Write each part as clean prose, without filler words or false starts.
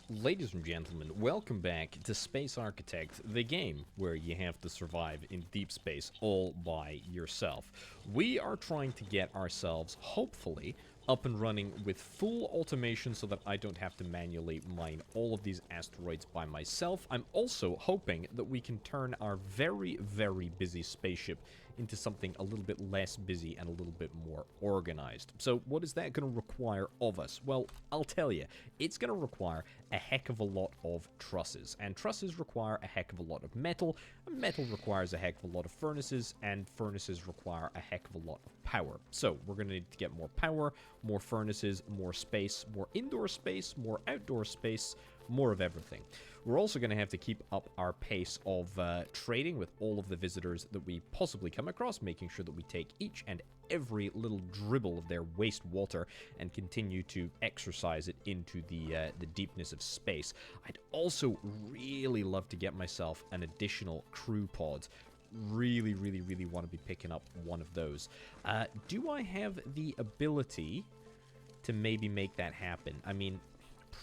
Ladies and gentlemen, welcome back to Space Architect, the game where you have to survive in deep space all by yourself. We are trying to get ourselves, hopefully, up and running with full automation so that I don't have to manually mine all of these asteroids by myself. I'm also hoping that we can turn our very, very busy spaceship into something a little bit less busy and a little bit more organized. So what is that going to require of us? Well, I'll tell you, it's going to require a heck of a lot of trusses, and trusses require a heck of a lot of metal, and metal requires a heck of a lot of furnaces, and furnaces require a heck of a lot of power. So we're going to need to get more power, more furnaces, more space, more indoor space, more outdoor space, more of everything. We're also going to have to keep up our pace of trading with all of the visitors that we possibly come across, making sure that we take each and every little dribble of their wastewater and continue to exercise it into the deepness of space. I'd also really love to get myself an additional crew pod. Really want to be picking up one of those. Do I have the ability to maybe make that happen? I mean,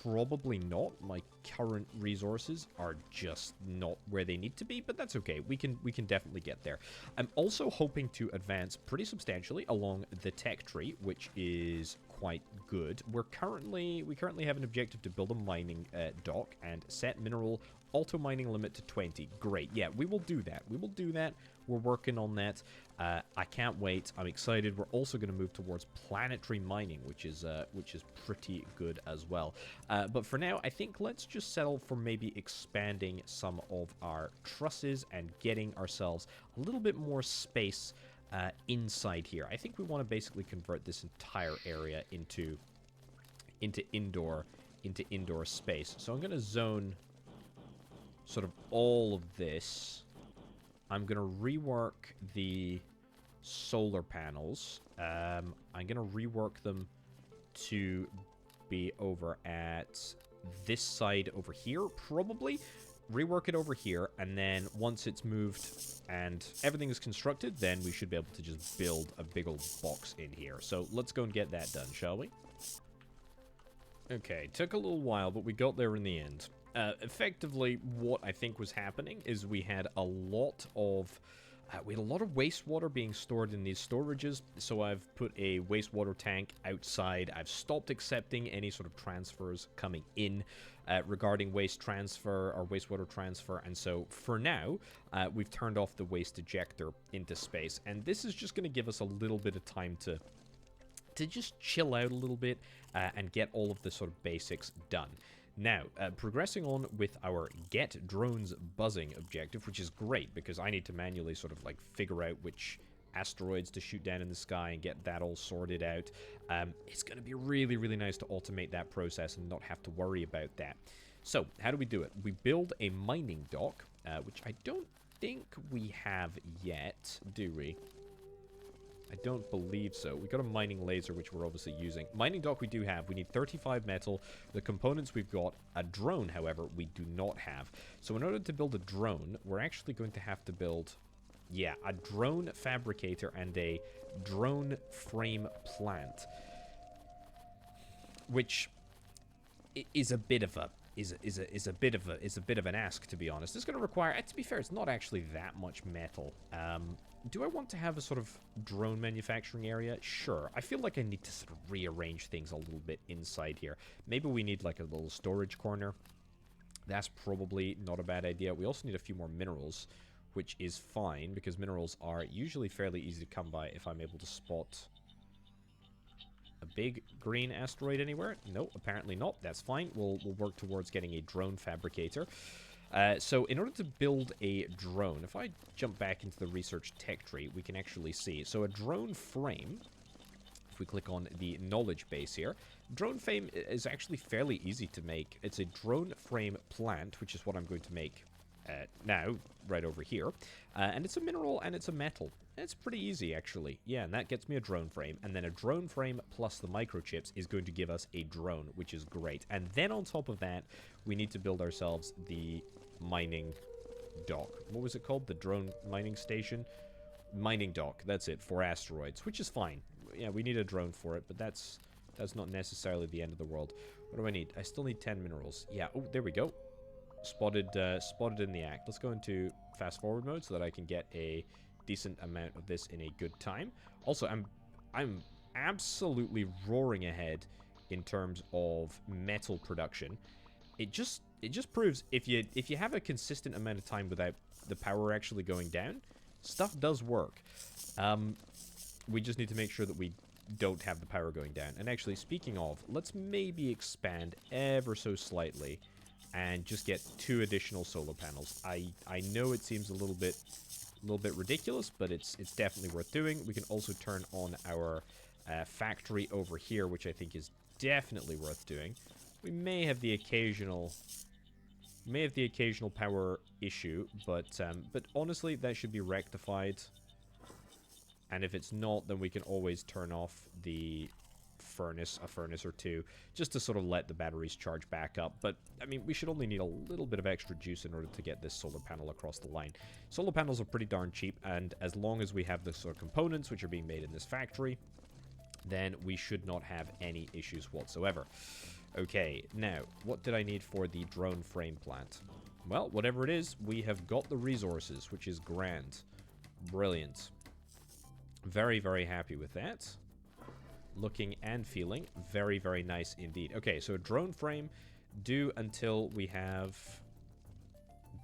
probably not. My current resources are just not where they need to be, but that's okay. We can definitely get there. I'm also hoping to advance pretty substantially along the tech tree, which is quite good. We currently have an objective to build a mining dock and set mineral auto mining limit to 20. Great. Yeah, we will do that. We're working on that. I can't wait. I'm excited. We're also going to move towards planetary mining, which is pretty good as well. But for now, I think let's just settle for maybe expanding some of our trusses and getting ourselves a little bit more space inside here. I think we want to basically convert this entire area into indoor space. So I'm going to zone sort of all of this. I'm going to rework the solar panels. I'm going to rework them to be over at this side over here, probably. Rework it over here, and then once it's moved and everything is constructed, then we should be able to just build a big old box in here. So let's go and get that done, shall we? Okay, took a little while, but we got there in the end. Effectively, what I think was happening is we had a lot of wastewater being stored in these storages, so I've put a wastewater tank outside. I've stopped accepting any sort of transfers coming in regarding waste transfer or wastewater transfer, and so for now, we've turned off the waste ejector into space, and this is just going to give us a little bit of time to just chill out a little bit and get all of the sort of basics done. Now, progressing on with our get drones buzzing objective, which is great because I need to manually sort of like figure out which asteroids to shoot down in the sky and get that all sorted out. It's going to be really nice to automate that process and not have to worry about that. So, how do we do it? We build a mining dock, which I don't think we have yet, do we? I don't believe so. We got a mining laser, which we're obviously using. Mining dock we do have. We need 35 metal. The components we've got. A drone, however, we do not have. So in order to build a drone, we're actually going to have to build, yeah, a drone fabricator and a drone frame plant, which is a bit of an ask, to be honest. It's going to require, to be fair, it's not actually that much metal. Do I want to have a sort of drone manufacturing area? Sure. I feel like I need to sort of rearrange things a little bit inside here. Maybe we need like a little storage corner. That's probably not a bad idea. We also need a few more minerals, which is fine because minerals are usually fairly easy to come by if I'm able to spot a big green asteroid anywhere. No, apparently not. That's fine. We'll work towards getting a drone fabricator. So in order to build a drone, if I jump back into the research tech tree, we can actually see. So a drone frame, if we click on the knowledge base here, drone frame is actually fairly easy to make. It's a drone frame plant, which is what I'm going to make now, right over here. And it's a mineral and it's a metal. It's pretty easy, actually. Yeah, and that gets me a drone frame. And then a drone frame plus the microchips is going to give us a drone, which is great. And then on top of that, we need to build ourselves the mining dock. What was it called? The drone mining station? Mining dock, that's it, for asteroids, which is fine. Yeah, we need a drone for it, but that's not necessarily the end of the world. What do I need? I still need 10 minerals. Yeah, oh, there we go. Spotted in the act. Let's go into fast forward mode so that I can get a decent amount of this in a good time. Also, I'm absolutely roaring ahead in terms of metal production. It just proves if you have a consistent amount of time without the power actually going down, stuff does work. We just need to make sure that we don't have the power going down. And actually, speaking of, let's maybe expand ever so slightly and just get 2 additional solar panels. I know it seems a little bit ridiculous, but it's definitely worth doing. We can also turn on our factory over here, which I think is definitely worth doing. We may have the occasional power issue, but honestly, that should be rectified. And if it's not, then we can always turn off the furnace, a furnace or two, just to sort of let the batteries charge back up. But, I mean, we should only need a little bit of extra juice in order to get this solar panel across the line. Solar panels are pretty darn cheap, and as long as we have the sort of components which are being made in this factory, then we should not have any issues whatsoever. Okay, now, what did I need for the drone frame plant? Well, whatever it is, we have got the resources, which is grand. Brilliant. Very, very happy with that. Looking and feeling very, very nice indeed. Okay, so a drone frame due until we have...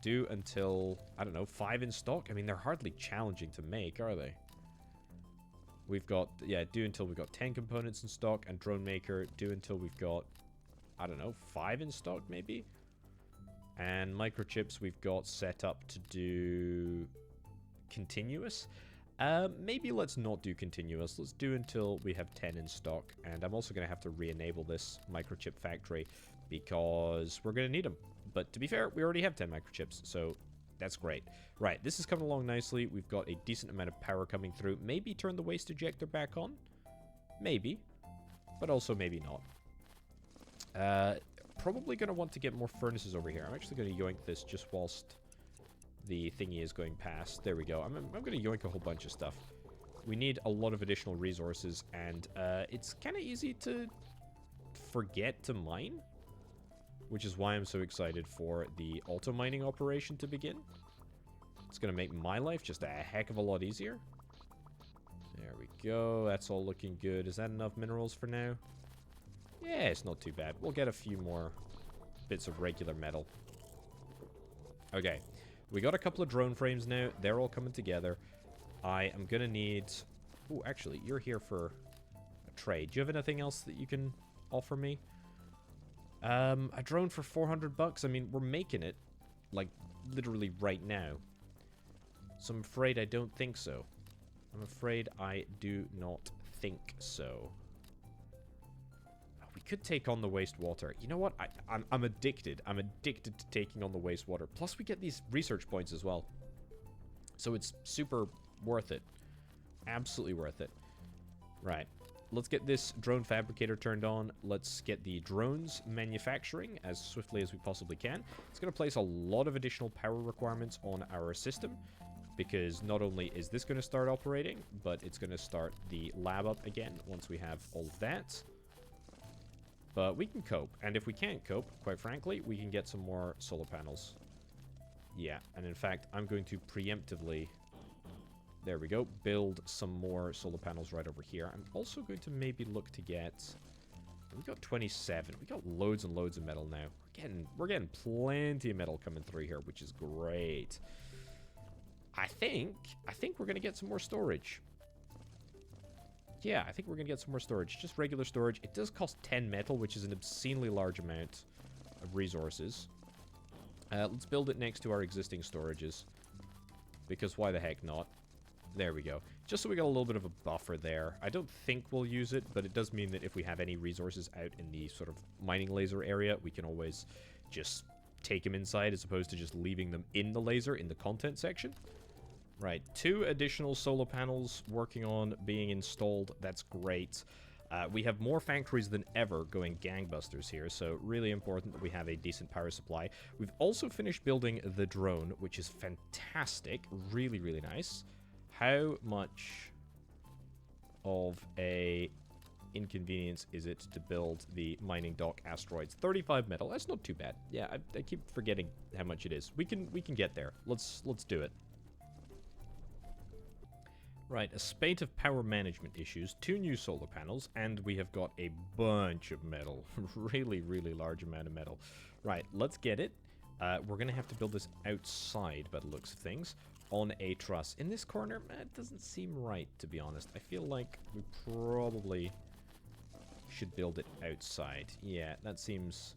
Due until, I don't know, 5 in stock? I mean, they're hardly challenging to make, are they? We've got, yeah, due until we've got 10 components in stock, and drone maker due until we've got, I don't know, 5 in stock maybe? And microchips we've got set up to do continuous. Maybe let's not do continuous. Let's do until we have 10 in stock. And I'm also going to have to re-enable this microchip factory because we're going to need them. But to be fair, we already have 10 microchips, so that's great. Right, this is coming along nicely. We've got a decent amount of power coming through. Maybe turn the waste ejector back on? Maybe. But also maybe not. Probably going to want to get more furnaces over here. I'm actually going to yoink this just whilst the thingy is going past. There we go. I'm going to yoink a whole bunch of stuff. We need a lot of additional resources, and it's kind of easy to forget to mine, which is why I'm so excited for the auto mining operation to begin. It's going to make my life just a heck of a lot easier. There we go. That's all looking good. Is that enough minerals for now? Yeah, it's not too bad. We'll get a few more bits of regular metal. Okay. We got a couple of drone frames now. They're all coming together. I am going to need... Oh, actually, you're here for a trade. Do you have anything else that you can offer me? A drone for 400 bucks? I mean, we're making it, like, literally right now. So I'm afraid I don't think so. I'm afraid I do not think so. We could take on the wastewater. You know what? I'm addicted. I'm addicted to taking on the wastewater. Plus, we get these research points as well. So it's super worth it. Absolutely worth it. Right. Let's get this drone fabricator turned on. Let's get the drones manufacturing as swiftly as we possibly can. It's going to place a lot of additional power requirements on our system, because not only is this going to start operating, but it's going to start the lab up again once we have all of that. But we can cope, and if we can't cope, quite frankly, we can get some more solar panels. Yeah, and in fact, I'm going to preemptively, there we go, build some more solar panels right over here. I'm also going to maybe look to get, we got 27, we got loads and loads of metal now. We're getting plenty of metal coming through here, which is great. I think we're going to get some more storage. Yeah, I think we're going to get some more storage. Just regular storage. It does cost 10 metal, which is an obscenely large amount of resources. Let's build it next to our existing storages, because why the heck not? There we go. Just so we got a little bit of a buffer there. I don't think we'll use it, but it does mean that if we have any resources out in the sort of mining laser area, we can always just take them inside as opposed to just leaving them in the laser in the content section. Right, 2 additional solar panels working on being installed. That's great. We have more factories than ever going gangbusters here, so really important that we have a decent power supply. We've also finished building the drone, which is fantastic. Really, really nice. How much of a inconvenience is it to build the mining dock asteroids? 35 metal. That's not too bad. Yeah, I keep forgetting how much it is. We can get there. Let's do it. Right, a spate of power management issues, 2 new solar panels, and we have got a bunch of metal. Really, really large amount of metal. Right, let's get it. We're going to have to build this outside by the looks of things, on a truss. In this corner, it doesn't seem right, to be honest. I feel like we probably should build it outside. Yeah, that seems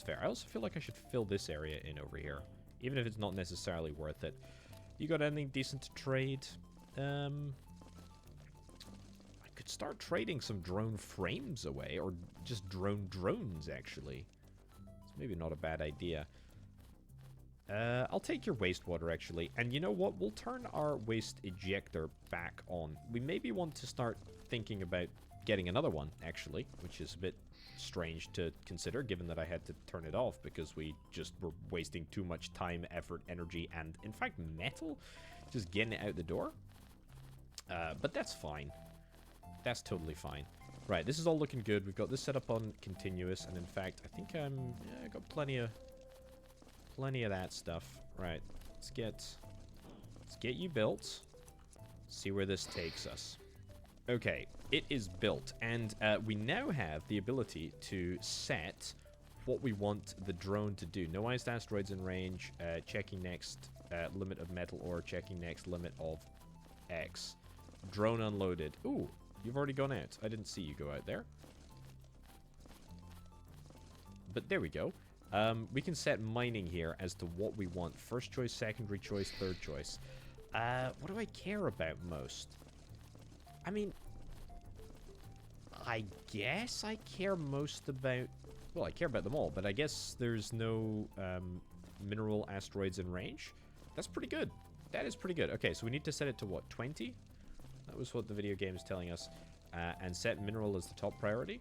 fair. I also feel like I should fill this area in over here, even if it's not necessarily worth it. You got anything decent to trade? I could start trading some drone frames away, or just drones, actually. It's maybe not a bad idea. I'll take your wastewater, actually. And you know what? We'll turn our waste ejector back on. We maybe want to start thinking about getting another one, actually, which is a bit strange to consider, given that I had to turn it off because we just were wasting too much time, effort, energy, and, in fact, metal just getting it out the door. But that's fine. That's totally fine. Right, this is all looking good. We've got this set up on continuous, and in fact, I think I got plenty of that stuff. Right, let's get you built. See where this takes us. Okay, it is built, and we now have the ability to set what we want the drone to do. No iced asteroids in range. Checking next limit of metal ore. Checking next limit of X. Drone unloaded. Ooh, you've already gone out. I didn't see you go out there. But there we go. We can set mining here as to what we want. First choice, secondary choice, third choice. What do I care about most? I mean, I guess I care most about... Well, I care about them all, but I guess there's no mineral asteroids in range. That's pretty good. That is pretty good. Okay, so we need to set it to what, 20? That was what the video game is telling us. And set mineral as the top priority.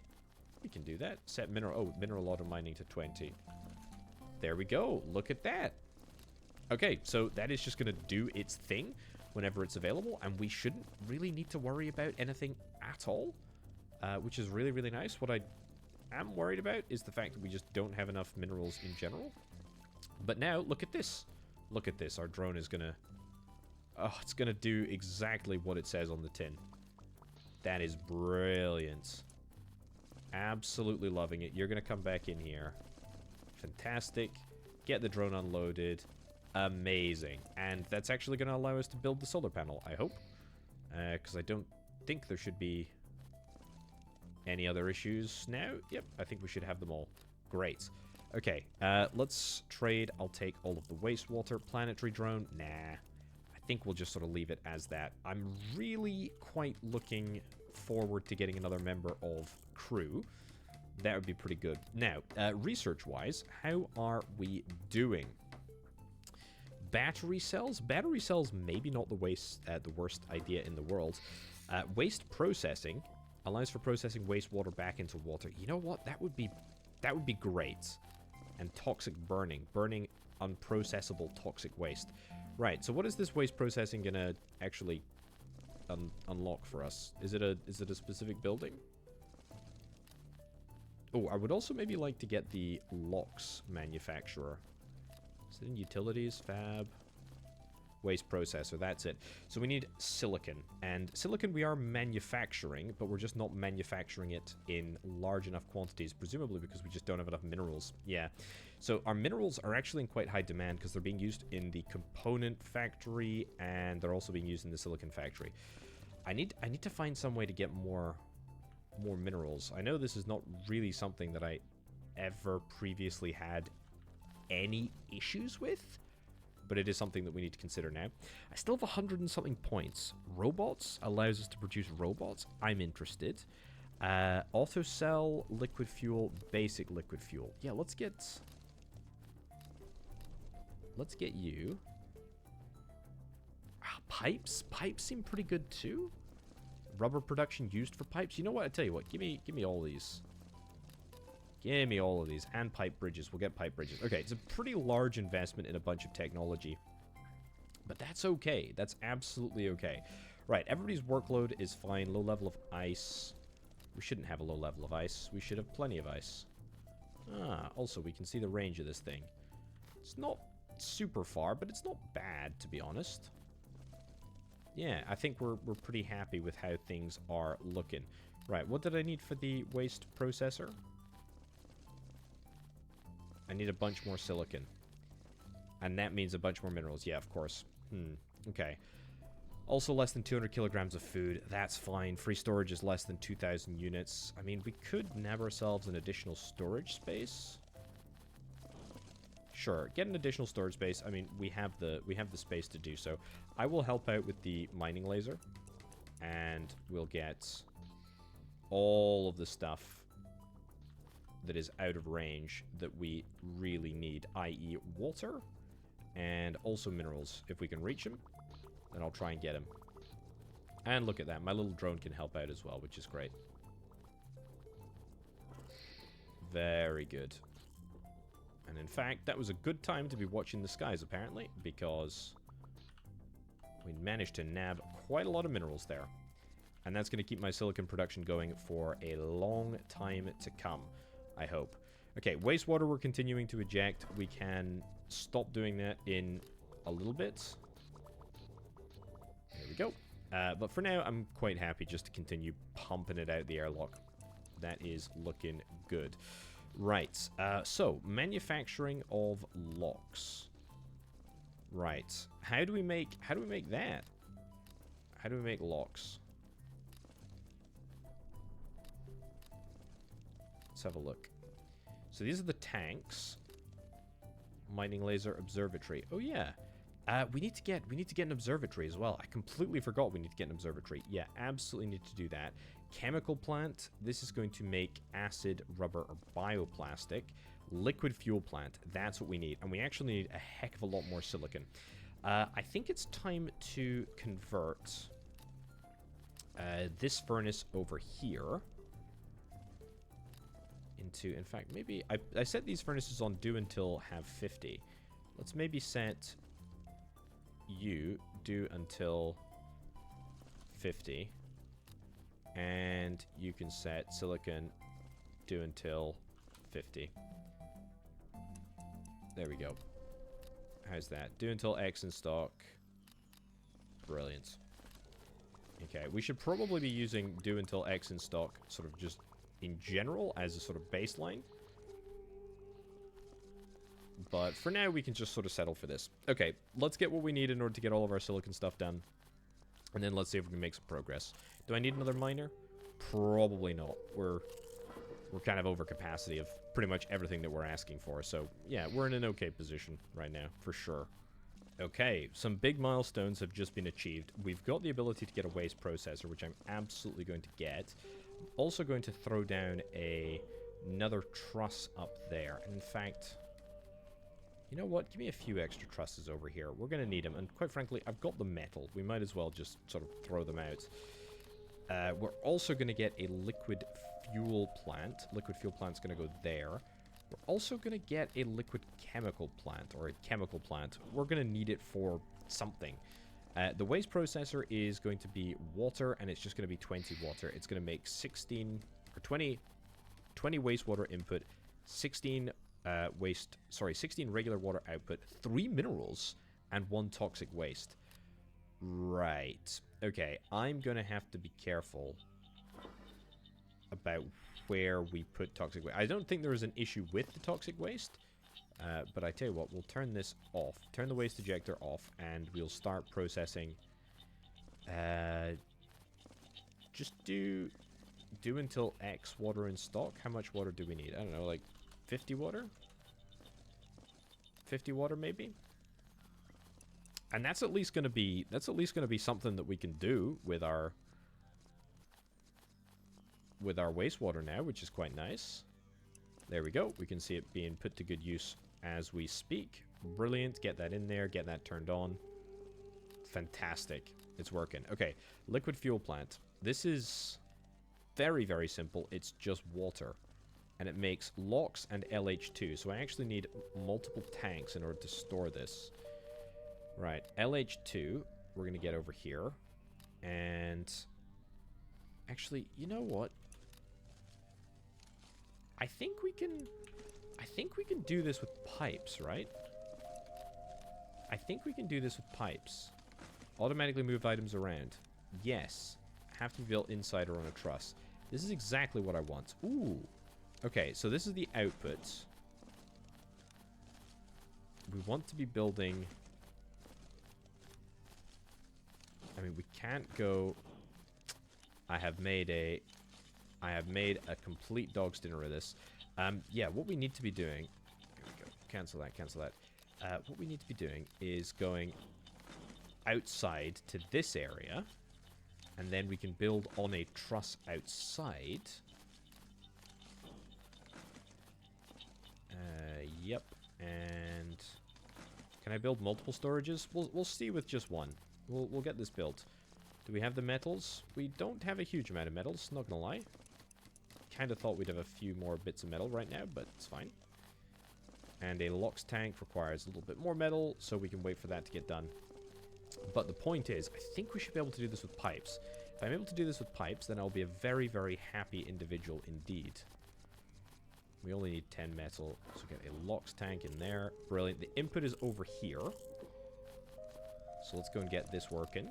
We can do that. Set mineral... Oh, mineral auto mining to 20. There we go. Look at that. Okay, so that is just going to do its thing whenever it's available. And we shouldn't really need to worry about anything at all. Which is really, really nice. What I am worried about is the fact that we just don't have enough minerals in general. But now, look at this. Look at this. Our drone is going to... Oh, it's going to do exactly what it says on the tin. That is brilliant. Absolutely loving it. You're going to come back in here. Fantastic. Get the drone unloaded. Amazing. And that's actually going to allow us to build the solar panel, I hope. Because I don't think there should be any other issues now. Yep, I think we should have them all. Great. Okay, let's trade. I'll take all of the wastewater. Planetary drone. Nah. I think we'll just sort of leave it as that. I'm really quite looking forward to getting another member of crew. That would be pretty good. Now, research-wise, how are we doing? Battery cells? Battery cells maybe not the worst idea in the world. Waste processing allows for processing wastewater back into water. You know what? That would be great. And toxic burning. Burning unprocessable toxic waste. Right, so what is this waste processing gonna actually unlock for us? Is it a specific building? Oh, I would also maybe like to get the locks manufacturer. Is it in utilities, fab, waste processor? That's it. So we need silicon, and silicon we are manufacturing, but we're just not manufacturing it in large enough quantities, presumably because we just don't have enough minerals. Yeah. So our minerals are actually in quite high demand because they're being used in the component factory, and they're also being used in the silicon factory. I need to find some way to get more minerals. I know this is not really something that I ever previously had any issues with, but it is something that we need to consider now. I still have 100 and something points. Robots allows us to produce robots. I'm interested. Auto cell, liquid fuel, basic liquid fuel. Yeah, let's get you. Pipes? Pipes seem pretty good too. Rubber production used for pipes. You know what? I tell you what. Give me all these. Give me all of these. And pipe bridges. We'll get pipe bridges. Okay, it's a pretty large investment in a bunch of technology. But that's okay. That's absolutely okay. Right, everybody's workload is fine. Low level of ice. We shouldn't have a low level of ice. We should have plenty of ice. Ah, also we can see the range of this thing. It's not super far, but it's not bad, to be honest. Yeah, I think we're pretty happy with how things are looking. Right, what did I need for the waste processor? I need a bunch more silicon. And that means a bunch more minerals. Yeah, of course. Okay. Also less than 200 kilograms of food. That's fine. Free storage is less than 2,000 units. I mean, we could nab ourselves an additional storage space. Sure, get an additional storage space. I mean, we have the space to do so. I will help out with the mining laser, and we'll get all of the stuff that is out of range that we really need, i.e. water, and also minerals. If we can reach them, then I'll try and get them. And look at that, my little drone can help out as well, which is great. Very good. And in fact, that was a good time to be watching the skies, apparently, because we managed to nab quite a lot of minerals there. And that's going to keep my silicon production going for a long time to come, I hope. Okay, wastewater we're continuing to eject. We can stop doing that in a little bit. There we go. But for now, I'm quite happy just to continue pumping it out the airlock. That is looking good. Right, so, manufacturing of locks. Right, how do we make that? How do we make locks? Let's have a look. So these are the tanks. Mining laser observatory. Oh yeah. We need to get an observatory as well. I completely forgot we need to get an observatory. Yeah, absolutely need to do that. Chemical plant. This is going to make acid, rubber, or bioplastic. Liquid fuel plant. That's what we need. And we actually need a heck of a lot more silicon. I think it's time to convert this furnace over here into, in fact, maybe I set these furnaces on do until have 50. Let's maybe set you do until 50, and you can set silicon do until 50. There we go. How's that? Do until X in stock. Brilliant. Okay, we should probably be using do until X in stock sort of just in general as a sort of baseline. But for now, we can just sort of settle for this. Okay, let's get what we need in order to get all of our silicon stuff done. And then let's see if we can make some progress. Do I need another miner? Probably not. We're kind of over capacity of pretty much everything that we're asking for. So, yeah, we're in an okay position right now, for sure. Okay, some big milestones have just been achieved. We've got the ability to get a waste processor, which I'm absolutely going to get. I'm also going to throw down another truss up there. And in fact, you know what? Give me a few extra trusses over here. We're going to need them. And quite frankly, I've got the metal. We might as well just sort of throw them out. We're also going to get a liquid fuel plant. Liquid fuel plant's going to go there. We're also going to get a liquid chemical plant, or a chemical plant. We're going to need it for something. The waste processor is going to be water, and it's just going to be 20 water. It's going to make 16 or 20 wastewater input, 16 16 regular water output, 3 minerals, and 1 toxic waste. Right. Okay, I'm going to have to be careful about where we put toxic waste. I don't think there is an issue with the toxic waste, but I tell you what, we'll turn this off. Turn the waste ejector off, and we'll start processing. Just do until X water in stock. How much water do we need? I don't know, like 50 water? 50 water, maybe? And that's at least going to be something that we can do with our wastewater now, which is quite nice. There we go. We can see it being put to good use as we speak. Brilliant. Get that in there. Get that turned on. Fantastic. It's working. Okay. Liquid fuel plant. This is very, very simple. It's just water. And it makes LOX and LH2. So I actually need multiple tanks in order to store this. Right. LH2, we're going to get over here. And actually, you know what? I think we can do this with pipes, right? I think we can do this with pipes. Automatically move items around. Yes. Have to be built inside or on a truss. This is exactly what I want. Ooh. Okay, so this is the output. We want to be building... I mean, we can't go... I have made a complete dog's dinner of this. Yeah, what we need to be doing... There we go. Cancel that, cancel that. What we need to be doing is going outside to this area. And then we can build on a truss outside. Yep. And... Can I build multiple storages? We'll see with just one. We'll get this built. Do we have the metals? We don't have a huge amount of metals, not gonna lie. Kind of thought we'd have a few more bits of metal right now, but it's fine. And a LOX tank requires a little bit more metal, so we can wait for that to get done. But the point is, I think we should be able to do this with pipes. If I'm able to do this with pipes, then I'll be a very, very happy individual indeed. We only need 10 metal, so we get a LOX tank in there. Brilliant. The input is over here. So let's go and get this working.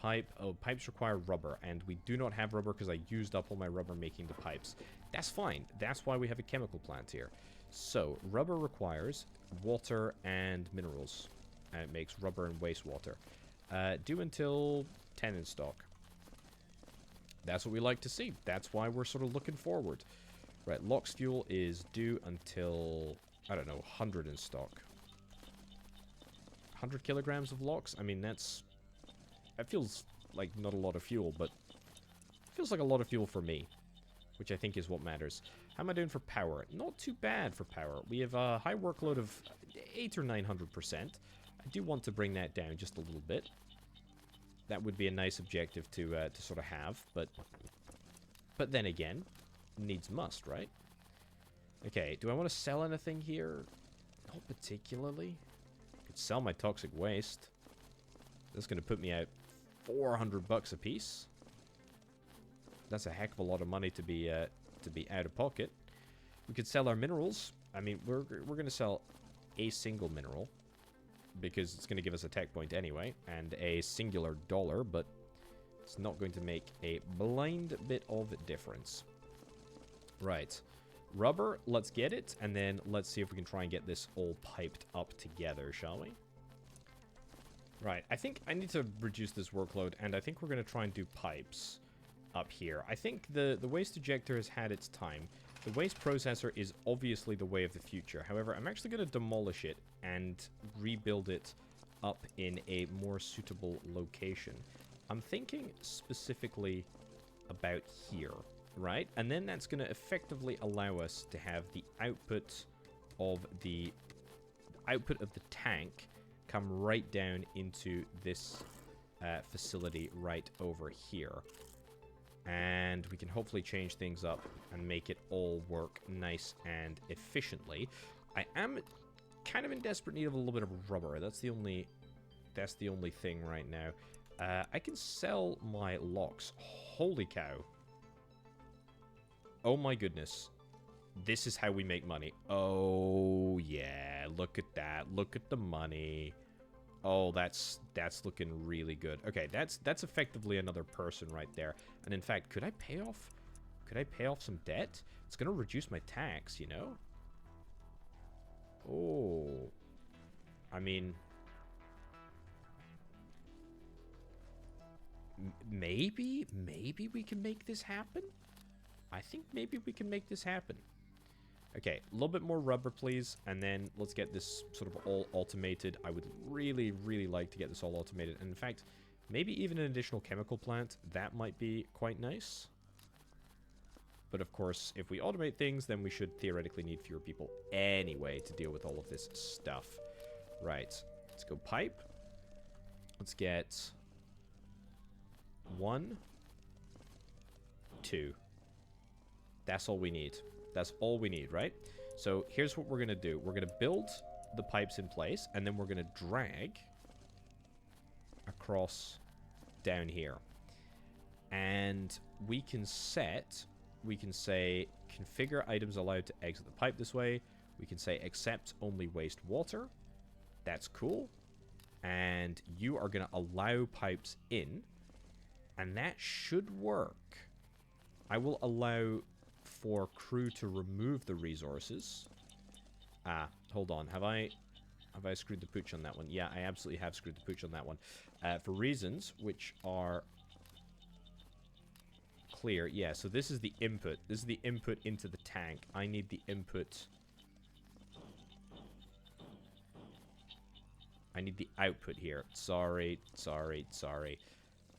Pipe. Oh, pipes require rubber, and we do not have rubber because I used up all my rubber making the pipes. That's fine. That's why we have a chemical plant here. So, rubber requires water and minerals. And it makes rubber and wastewater. Due until 10 in stock. That's what we like to see. That's why we're sort of looking forward. Right, LOX fuel is due until, I don't know, 100 in stock. 100 kilograms of LOX? I mean, that feels like not a lot of fuel, but it feels like a lot of fuel for me, which I think is what matters. How am I doing for power? Not too bad for power. We have a high workload of 800 or 900%. I do want to bring that down just a little bit. That would be a nice objective to sort of have, but then again, needs must, right? Okay, do I want to sell anything here? Not particularly. Could sell my toxic waste. That's going to put me out 400 bucks a piece. That's a heck of a lot of money to be out of pocket. We could sell our minerals. I mean, we're going to sell a single mineral because it's going to give us a tech point anyway and a singular dollar, but it's not going to make a blind bit of difference. Right. Rubber, let's get it, and then let's see if we can try and get this all piped up together, shall we? Right, I think I need to reduce this workload, and I think we're going to try and do pipes up here. I think the waste ejector has had its time. The waste processor is obviously the way of the future. However, I'm actually going to demolish it and rebuild it up in a more suitable location. I'm thinking specifically about here, right? And then that's going to effectively allow us to have the output of the tank come right down into this facility right over here. And we can hopefully change things up and make it all work nice and efficiently. I am kind of in desperate need of a little bit of rubber. That's the only thing right now. I can sell my LOX. Holy cow. Oh my goodness. This is how we make money. Oh yeah, look at that. Look at the money. Oh, that's looking really good. Okay, that's effectively another person right there. And in fact, could I pay off some debt? It's going to reduce my tax, you know? Oh. I mean, maybe we can make this happen? I think maybe we can make this happen. Okay, a little bit more rubber, please, and then let's get this sort of all automated. I would really, really like to get this all automated. And in fact, maybe even an additional chemical plant. That might be quite nice. But of course, if we automate things, then we should theoretically need fewer people anyway to deal with all of this stuff. Right, let's go pipe. Let's get 1, 2. That's all we need. That's all we need, right? So here's what we're going to do. We're going to build the pipes in place, and then we're going to drag across down here. And we can set we can say configure items allowed to exit the pipe this way. We can say accept only wastewater. That's cool. And you are going to allow pipes in. And that should work. I will allow for crew to remove the resources. Ah, hold on. Have I screwed the pooch on that one? Yeah, I absolutely have screwed the pooch on that one. For reasons which are clear. Yeah, so this is the input. This is the input into the tank. I need the input. I need the output here. Sorry.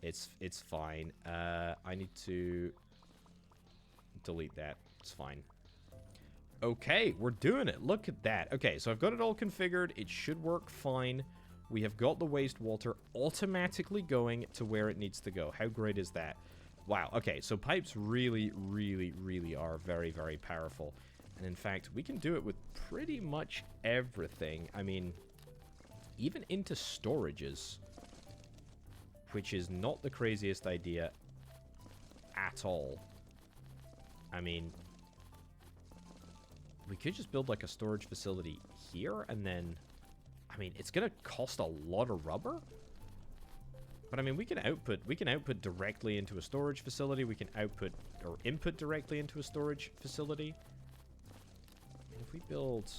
It's fine. I need to delete that. It's fine. Okay, we're doing it. Look at that. Okay, so I've got it all configured. It should work fine. We have got the wastewater automatically going to where it needs to go. How great is that? Wow. Okay, so pipes really are very, very powerful. And in fact, we can do it with pretty much everything. I mean, even into storages, which is not the craziest idea at all. I mean, we could just build like a storage facility here, and then, I mean, it's gonna cost a lot of rubber. But I mean, we can output directly into a storage facility. We can output or input directly into a storage facility. I mean, if we build,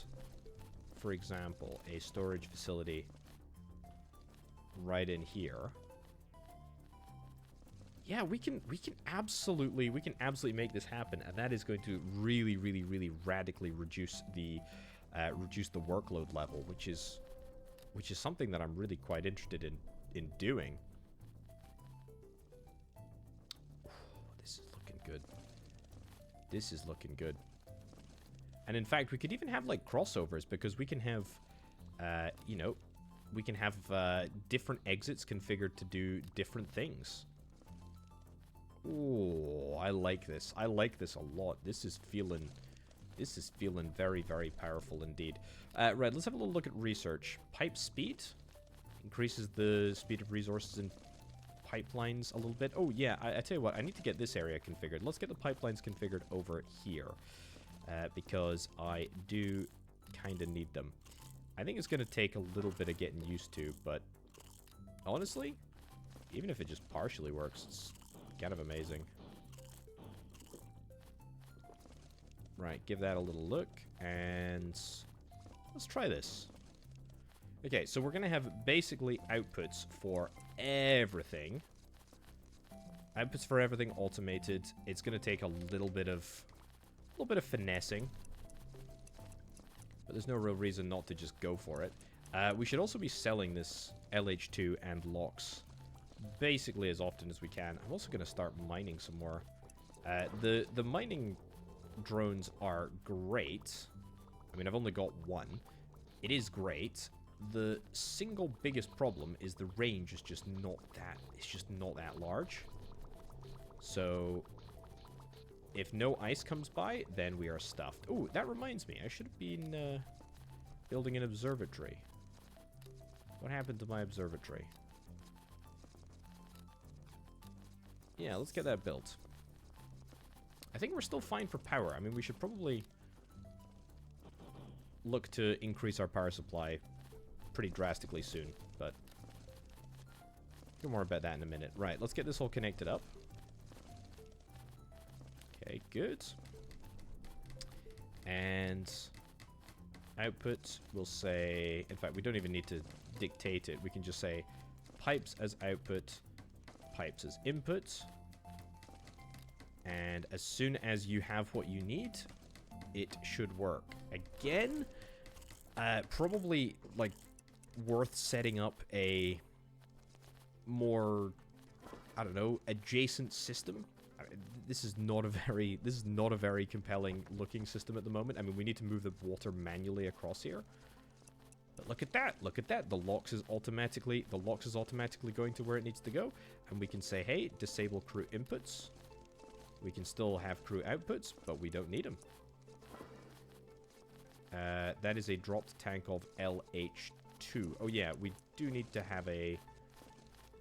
for example, a storage facility right in here. Yeah, we can absolutely make this happen, and that is going to really radically reduce the workload level, which is something that I'm really quite interested in doing. This is looking good. This is looking good. And in fact, we could even have like crossovers, because we can have, you know, we can have different exits configured to do different things. Ooh, I like this. I like this a lot. This is feeling very, very powerful indeed. Right, let's have a little look at research. Pipe speed increases the speed of resources in pipelines a little bit. Oh yeah, I tell you what, I need to get this area configured. Let's get the pipelines configured over here, because I do kind of need them. I think it's going to take a little bit of getting used to, but honestly, even if it just partially works, it's kind of amazing. Right, give that a little look, and let's try this. Okay, so we're going to have basically outputs for everything. Outputs for everything automated. It's going to take a little bit of finessing, but there's no real reason not to just go for it. We should also be selling this LH2 and locks basically as often as we can. I'm also going to start mining some more. The mining drones are great. I mean, I've only got one. It is great. The single biggest problem is the range is just not that. It's just not that large. So if no ice comes by, then we are stuffed. Oh, that reminds me. I should have been building an observatory. What happened to my observatory? Yeah, let's get that built. I think we're still fine for power. I mean, we should probably look to increase our power supply pretty drastically soon, but we'll more about that in a minute. Right, let's get this all connected up. Okay, good. And output, we'll say, in fact, we don't even need to dictate it. We can just say pipes as output, pipes as input. And as soon as you have what you need, it should work. Again, probably, like, worth setting up a more, I don't know, adjacent system. This is not a very compelling looking system at the moment. I mean, we need to move the water manually across here. But look at that. Look at that. The locks is automatically going to where it needs to go. And we can say, hey, disable crew inputs. We can still have crew outputs, but we don't need them. That is a dropped tank of LH2. Oh yeah, we do need to have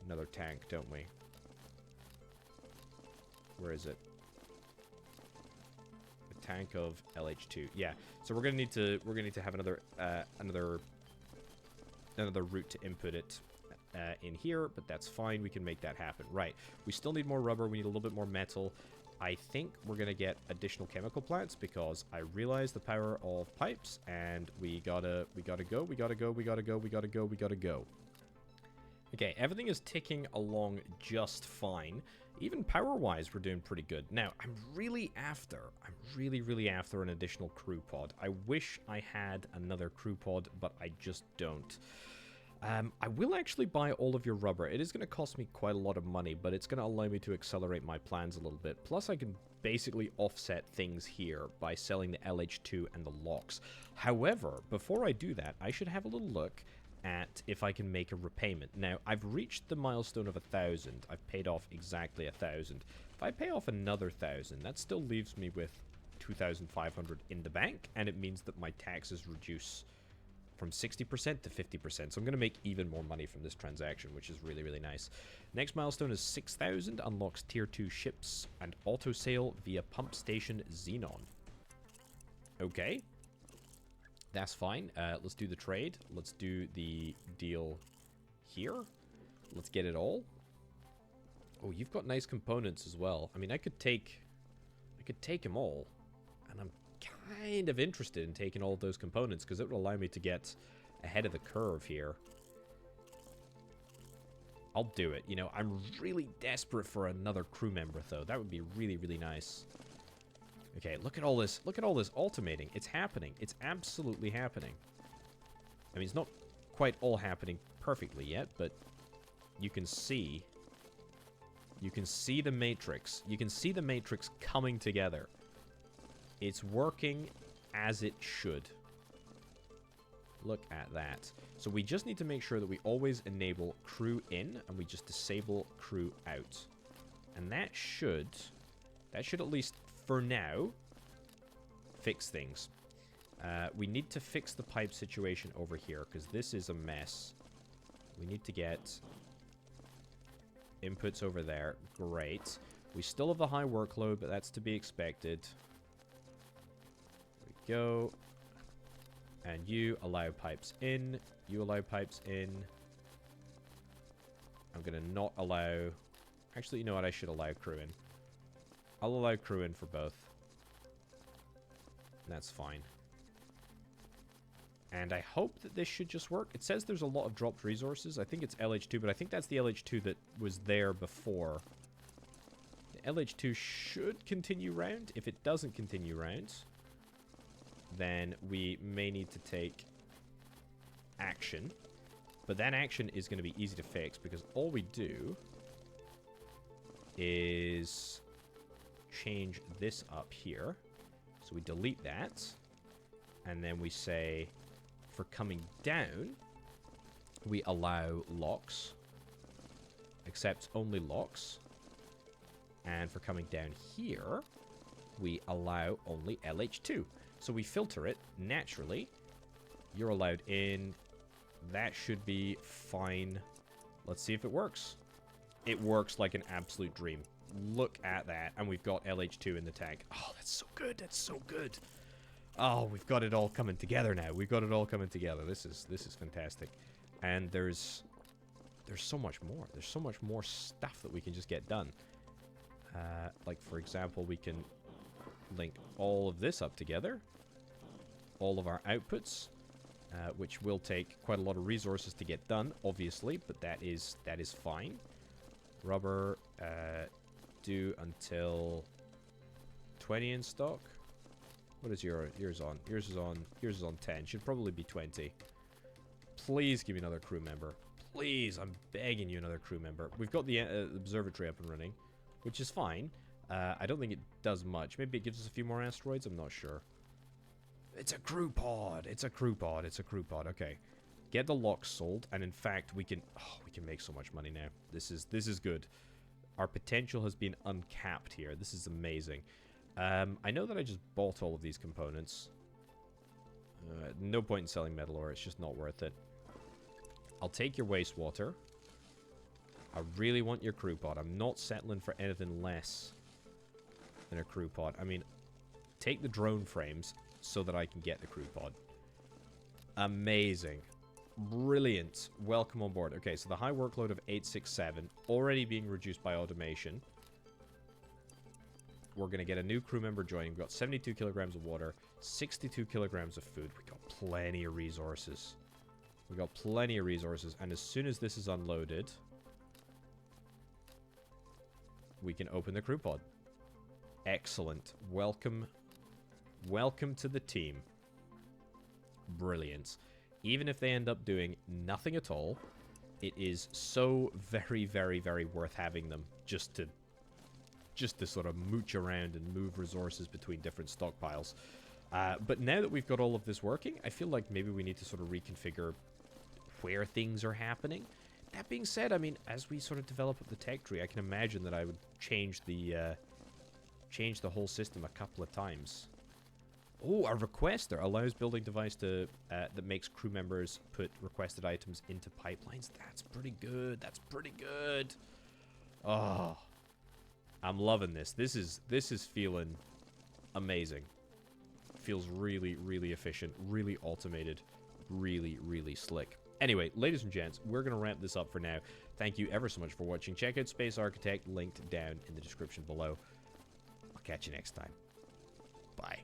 another tank, don't we? Where is it? tank of LH2. Yeah. So we're gonna need to have another another route to input it in here, but that's fine. We can make that happen. Right. We still need more rubber. We need a little bit more metal. I think we're gonna get additional chemical plants because I realize the power of pipes, and we gotta go. Okay, everything is ticking along just fine. Even power-wise, we're doing pretty good. Now, I'm really after an additional crew pod. I wish I had another crew pod, but I just don't. I will actually buy all of your rubber. It is going to cost me quite a lot of money, but it's going to allow me to accelerate my plans a little bit. Plus, I can basically offset things here by selling the LH2 and the locks. However, before I do that, I should have a little look at if I can make a repayment. Now, I've reached the milestone of 1,000. I've paid off exactly 1,000. If I pay off another 1,000, that still leaves me with 2,500 in the bank, and it means that my taxes reduce from 60% to 50%. So I'm going to make even more money from this transaction, which is really, really nice. Next milestone is 6,000, unlocks tier 2 ships and auto sale via pump station Xenon. Okay. That's fine. Let's do the trade. Let's do the deal here. Let's get it all. Oh, you've got nice components as well. I mean, I could take them all, and I'm kind of interested in taking all of those components because it would allow me to get ahead of the curve here. I'll do it. You know, I'm really desperate for another crew member, though. That would be really, really nice. Okay, look at all this. Look at all this ultimating. It's happening. It's absolutely happening. I mean, it's not quite all happening perfectly yet, but you can see. You can see the matrix. You can see the matrix coming together. It's working as it should. Look at that. So we just need to make sure that we always enable crew in, and we just disable crew out. And that should at least, for now, fix things. We need to fix the pipe situation over here, because this is a mess. We need to get inputs over there. Great. We still have the high workload, but that's to be expected. There we go. And you allow pipes in. You allow pipes in. I'm going to not allow... Actually, you know what? I should allow crew in. I'll allow crew in for both. That's fine. And I hope that this should just work. It says there's a lot of dropped resources. I think it's LH2, but I think that's the LH2 that was there before. The LH2 should continue round. If it doesn't continue round, then we may need to take action. But that action is going to be easy to fix because all we do is change this up here. So we delete that. And then we say, for coming down, we allow locks. Accepts only locks. And for coming down here, we allow only LH2. So we filter it naturally. You're allowed in. That should be fine. Let's see if it works. It works like an absolute dream. Look at that. And we've got LH2 in the tank. Oh, that's so good. That's so good. Oh, we've got it all coming together now. We've got it all coming together. This is fantastic. And there's so much more. There's so much more stuff that we can just get done. Like, for example, we can link all of this up together. All of our outputs, which will take quite a lot of resources to get done, obviously, but that is fine. Rubber, due until 20 in stock. What is yours on? Yours is on 10. Should probably be 20. Please give me another crew member. Please, I'm begging you, another crew member. We've got the observatory up and running, which is fine. I don't think it does much. Maybe it gives us a few more asteroids. I'm not sure. It's a crew pod. It's a crew pod. It's a crew pod. Okay. Get the locks sold, and in fact, we can make so much money now. This is good. Our potential has been uncapped here. This is amazing. I know that I just bought all of these components. No point in selling metal ore. It's just not worth it. I'll take your wastewater. I really want your crew pod. I'm not settling for anything less than a crew pod. I mean, take the drone frames so that I can get the crew pod. Amazing. Brilliant. Welcome on board. Okay, so the high workload of 867 already being reduced by automation. We're going to get a new crew member joining. We've got 72 kilograms of water, 62 kilograms of food. We've got plenty of resources. We've got plenty of resources. And as soon as this is unloaded, we can open the crew pod. Excellent. Welcome. Welcome to the team. Brilliant. Even if they end up doing nothing at all, it is so very, very, very worth having them just to sort of mooch around and move resources between different stockpiles. But now that we've got all of this working, I feel like maybe we need to sort of reconfigure where things are happening. That being said, I mean, as we sort of develop up the tech tree, I can imagine that I would change the whole system a couple of times. Oh, a requester allows building device to that makes crew members put requested items into pipelines. That's pretty good. That's pretty good. Oh, I'm loving this. This is feeling amazing. Feels really, really efficient, really automated, really, really slick. Anyway, ladies and gents, we're going to wrap this up for now. Thank you ever so much for watching. Check out Space Architect, linked down in the description below. I'll catch you next time. Bye.